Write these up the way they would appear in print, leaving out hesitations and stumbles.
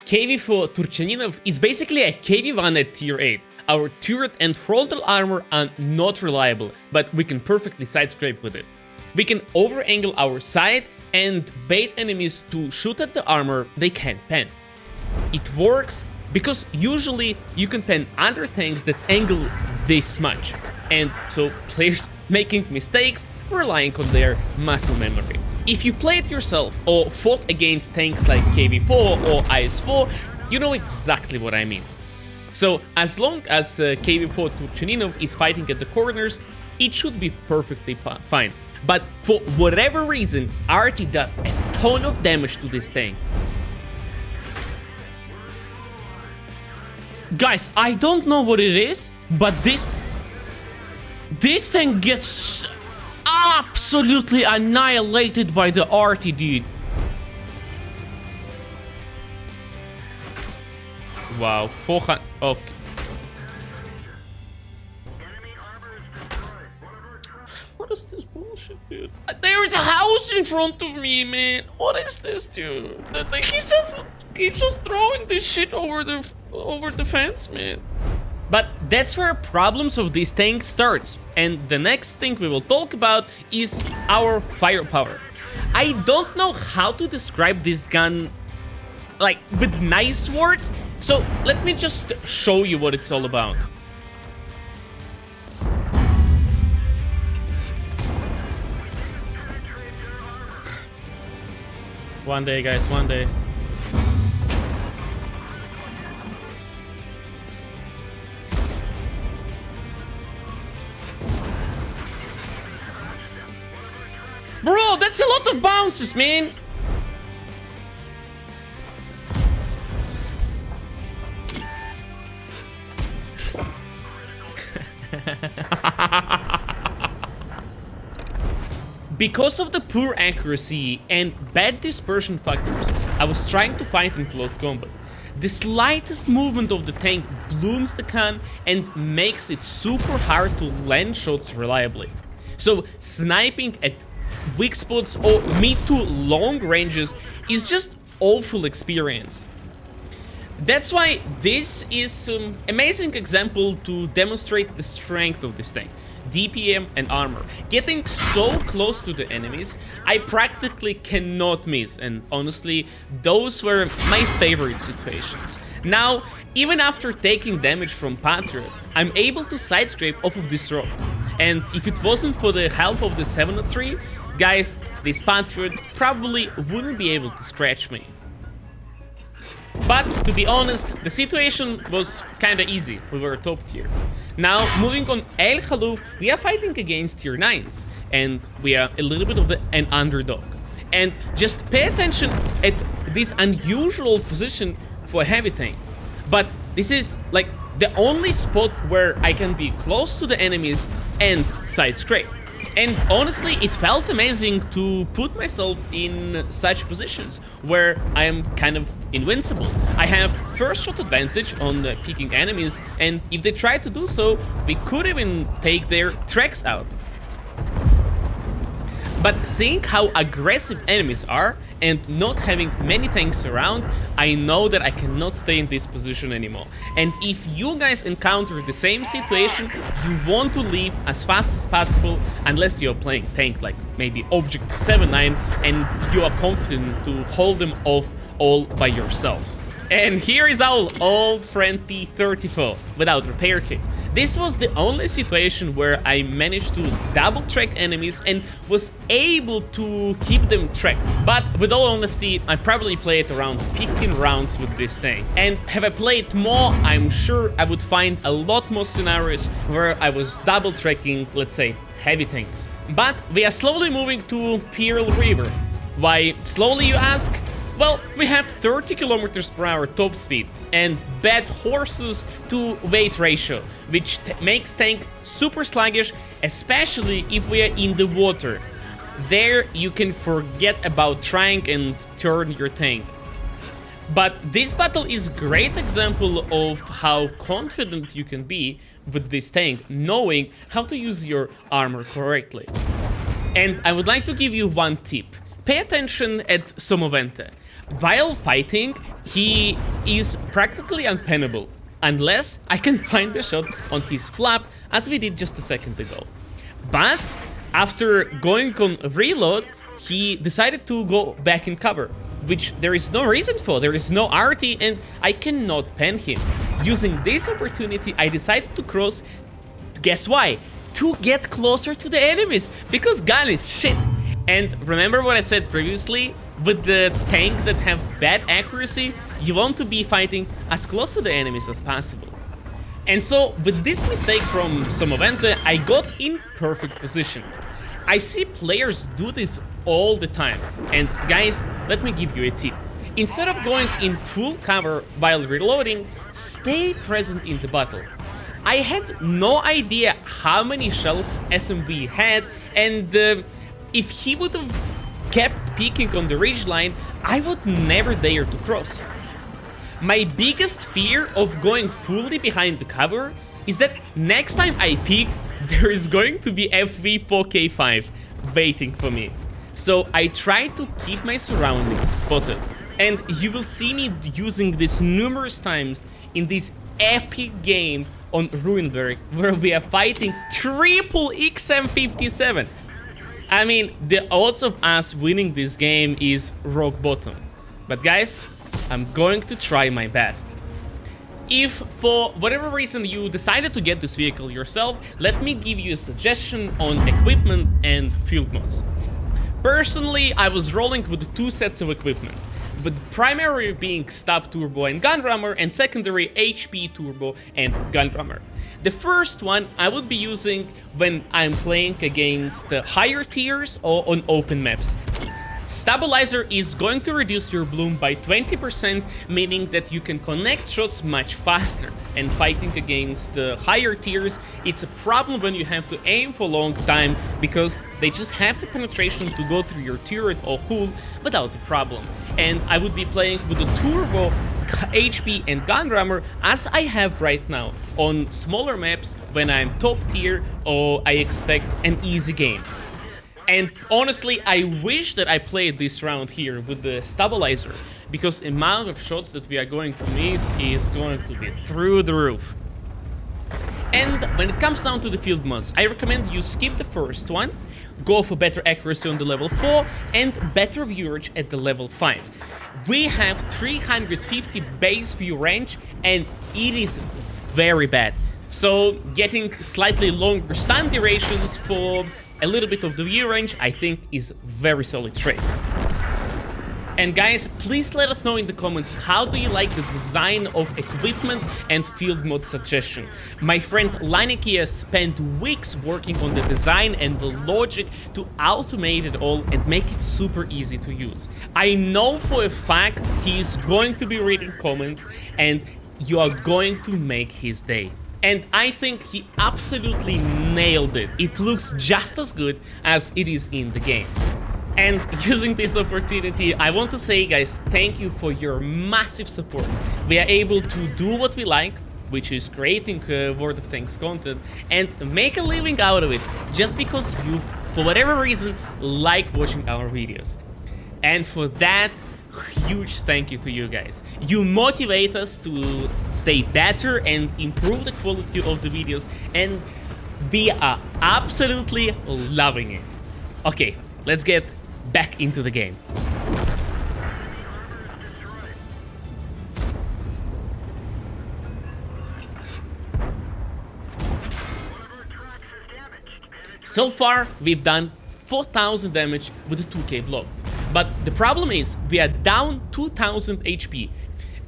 KV-4 Turchaninov is basically a KV-1 at tier 8. Our turret and frontal armor are not reliable, but we can perfectly side scrape with it. We can over-angle our side and bait enemies to shoot at the armor they can't pen. It works because usually you can pen other tanks that angle this much, and so players making mistakes relying on their muscle memory. If you play it yourself or fought against tanks like KV-4 or IS-4, you know exactly what I mean. So as long as KV-4 Turchaninov is fighting at the corners, it should be perfectly fine. But for whatever reason, RT does a ton of damage to this tank. Guys, I don't know what it is, but this thing gets absolutely annihilated by the RT, dude. Wow, 400. Okay. What is this bullshit, dude? There's a house in front of me, man. What is this, dude? He's just throwing this shit over the fence, man. But that's where problems of this tank starts, and the next thing we will talk about is our firepower. I don't know how to describe this gun like with nice words, so let me just show you what it's all about. One day, guys, one day. Bro, that's a lot of bounces, man. Because of the poor accuracy and bad dispersion factors, I was trying to fight in close combat. The slightest movement of the tank blooms the can and makes it super hard to land shots reliably. So sniping at weak spots or mid to long ranges is just awful experience. That's why this is an amazing example to demonstrate the strength of this tank. DPM and armor. Getting so close to the enemies, I practically cannot miss, and honestly, those were my favorite situations. Now, even after taking damage from Patriot, I'm able to side scrape off of this rock. And if it wasn't for the help of the 703, guys, this Patriot probably wouldn't be able to scratch me. But to be honest, the situation was kinda easy. We were top tier. Now, moving on El Khaluf, we are fighting against tier 9s, and we are a little bit of an underdog. And just pay attention at this unusual position for a heavy tank. But this is like the only spot where I can be close to the enemies and side scrape. And honestly, it felt amazing to put myself in such positions where I am kind of invincible. I have first shot advantage on picking enemies, and if they try to do so, we could even take their tracks out. But seeing how aggressive enemies are and not having many tanks around, I know that I cannot stay in this position anymore. And if you guys encounter the same situation, you want to leave as fast as possible, unless you're playing tank like maybe Object 7-9 and you are confident to hold them off all by yourself. And here is our old friend T-34 without repair kit. This was the only situation where I managed to double track enemies and was able to keep them tracked. But with all honesty, I probably played around 15 rounds with this thing. And have I played more, I'm sure I would find a lot more scenarios where I was double tracking, let's say, heavy tanks. But we are slowly moving to Pearl River. Why slowly, you ask? Well, we have 30 km/h top speed and bad horses to weight ratio, which makes tank super sluggish, especially if we are in the water. There you can forget about trying and turn your tank. But this battle is a great example of how confident you can be with this tank, knowing how to use your armor correctly. And I would like to give you one tip. Pay attention at Somovente. While fighting, he is practically unpennable, unless I can find a shot on his flap, as we did just a second ago. But after going on reload, he decided to go back in cover, which there is no reason for. There is no RT and I cannot pen him. Using this opportunity, I decided to cross. Guess why? To get closer to the enemies, because gun is shit. And remember what I said previously? With the tanks that have bad accuracy, you want to be fighting as close to the enemies as possible. And so, with this mistake from Somovente, I got in perfect position. I see players do this all the time. And guys, let me give you a tip. Instead of going in full cover while reloading, stay present in the battle. I had no idea how many shells SMV had, and if he would have kept peeking on the ridgeline, I would never dare to cross. My biggest fear of going fully behind the cover is that next time I peek, there is going to be KV-4 waiting for me. So I try to keep my surroundings spotted. And you will see me using this numerous times in this epic game on Ruinberg, where we are fighting triple XM57. I mean, the odds of us winning this game is rock bottom. But guys, I'm going to try my best. If for whatever reason you decided to get this vehicle yourself, let me give you a suggestion on equipment and field mods. Personally, I was rolling with 2 sets of equipment, with primary being Stab Turbo and Gun Rammer, and secondary HP Turbo and Gun Rammer. The first one I would be using when I'm playing against higher tiers or on open maps. Stabilizer is going to reduce your bloom by 20%, meaning that you can connect shots much faster. And fighting against higher tiers, it's a problem when you have to aim for a long time, because they just have the penetration to go through your turret or hull without a problem. And I would be playing with the Turbo, HP and Gun Rammer as I have right now on smaller maps when I'm top tier or I expect an easy game. And honestly, I wish that I played this round here with the stabilizer, because the amount of shots that we are going to miss is going to be through the roof. And when it comes down to the field mods, I recommend you skip the first one, go for better accuracy on the level 4 and better viewage at the level 5. We have 350 base view range and it is very bad. So getting slightly longer stun durations for a little bit of the view range, I think, is very solid trade. And guys, please let us know in the comments, how do you like the design of equipment and field mod suggestion? My friend Lanikia spent weeks working on the design and the logic to automate it all and make it super easy to use. I know for a fact he's going to be reading comments and you are going to make his day. And I think he absolutely nailed it. It looks just as good as it is in the game. And using this opportunity, I want to say, guys, thank you for your massive support. We are able to do what we like, which is creating World of Tanks content, and make a living out of it, just because you, for whatever reason, like watching our videos. And for that, huge thank you to you guys. You motivate us to stay better and improve the quality of the videos, and we are absolutely loving it. Okay, let's get back into the game. So far, we've done 4,000 damage with the 2k block. But the problem is, we are down 2,000 HP.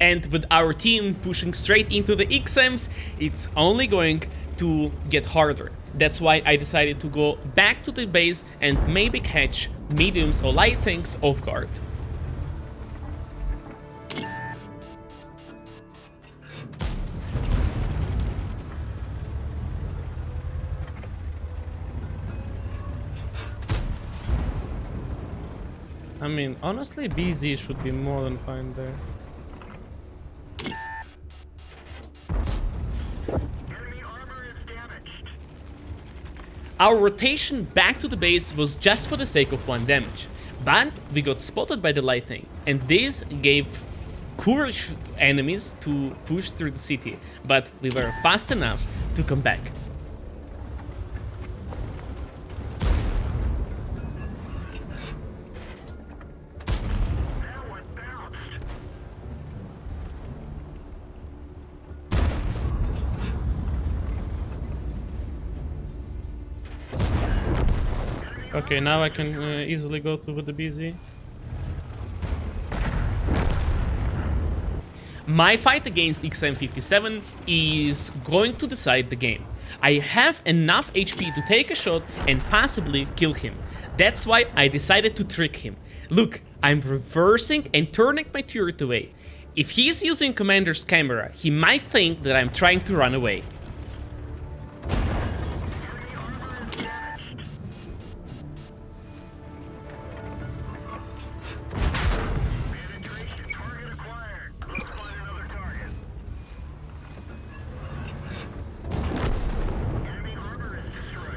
And with our team pushing straight into the XMs, it's only going to get harder. That's why I decided to go back to the base and maybe catch mediums or light tanks off guard. I mean, honestly, BZ should be more than fine there. Our rotation back to the base was just for the sake of 1 damage. But we got spotted by the light tank, and this gave courage to enemies to push through the city, but we were fast enough to come back. Okay, now I can easily go to the BZ. My fight against XM57 is going to decide the game. I have enough HP to take a shot and possibly kill him. That's why I decided to trick him. Look, I'm reversing and turning my turret away. If he's using Commander's camera, he might think that I'm trying to run away.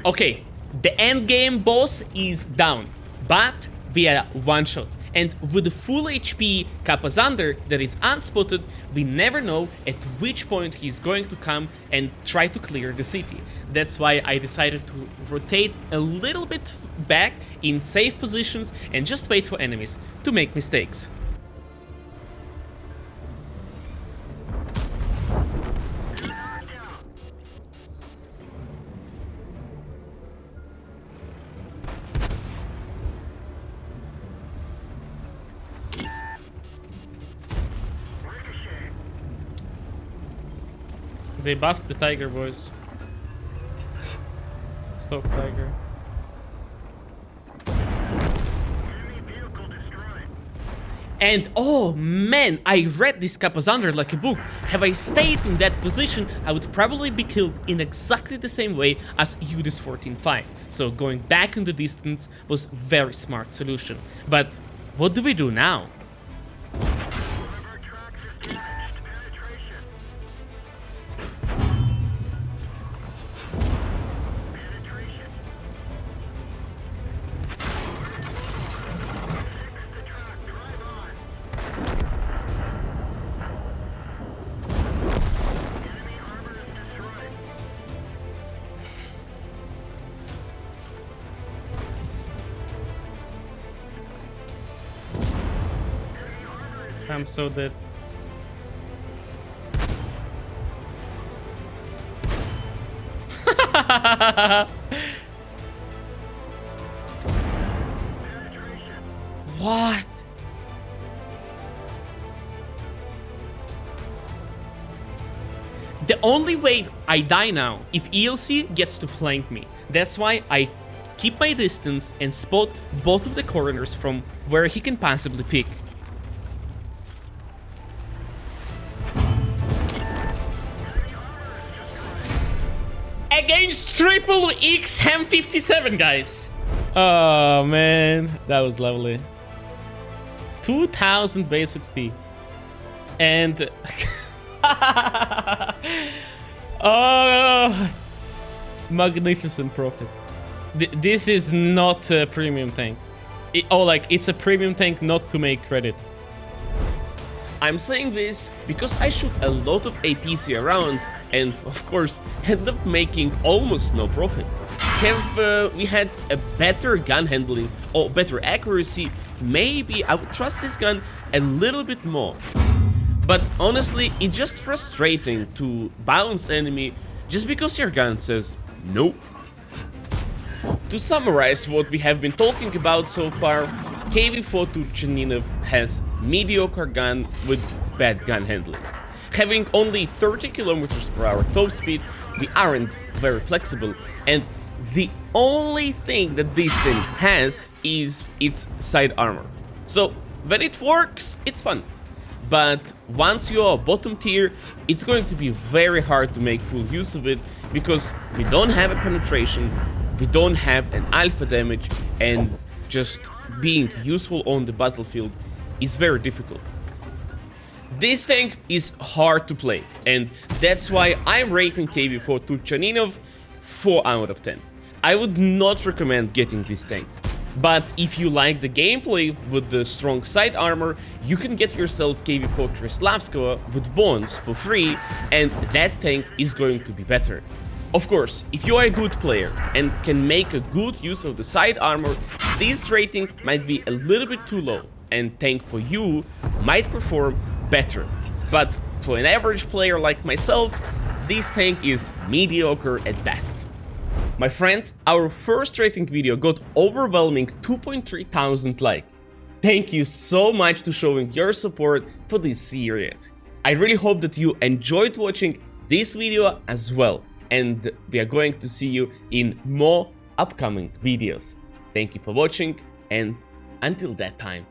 Okay, the end game boss is down, but via one shot. And with the full HP Kapazander that is unspotted, we never know at which point he's going to come and try to clear the city. That's why I decided to rotate a little bit back in safe positions and just wait for enemies to make mistakes. They buffed the tiger, boys. Stop tiger. And oh man, I read this Kapazander like a book. Have I stayed in that position, I would probably be killed in exactly the same way as Udis 14-5. So going back in the distance was very smart solution. But what do we do now? I'm so dead. What? The only way I die now if ELC gets to flank me. That's why I keep my distance and spot both of the corners from where he can possibly pick. Against triple XM57, guys. Oh man, that was lovely. 2000 base XP. And oh, magnificent profit. This is not a premium tank. It's a premium tank not to make credits. I'm saying this because I shoot a lot of APC rounds and, of course, end up making almost no profit. Have we had a better gun handling or better accuracy, maybe I would trust this gun a little bit more. But honestly, it's just frustrating to bounce enemy just because your gun says no. To summarize what we have been talking about so far, KV-4 Turchaninov has mediocre gun with bad gun handling. Having only 30 km/h top speed, we aren't very flexible, and the only thing that this thing has is its side armor. So when it works, it's fun. But once you are bottom tier, it's going to be very hard to make full use of it because we don't have a penetration, we don't have an alpha damage, and just being useful on the battlefield is very difficult. This tank is hard to play, and that's why I'm rating KV-4 Turchaninov 4 out of 10. I would not recommend getting this tank. But if you like the gameplay with the strong side armor, you can get yourself KV-4 Turchaninov with bonds for free, and that tank is going to be better. Of course, if you are a good player and can make a good use of the side armor, this rating might be a little bit too low, and tank for you might perform better. But for an average player like myself, this tank is mediocre at best. My friends, our first rating video got overwhelming 2,300 likes. Thank you so much for showing your support for this series. I really hope that you enjoyed watching this video as well, and we are going to see you in more upcoming videos. Thank you for watching, and until that time.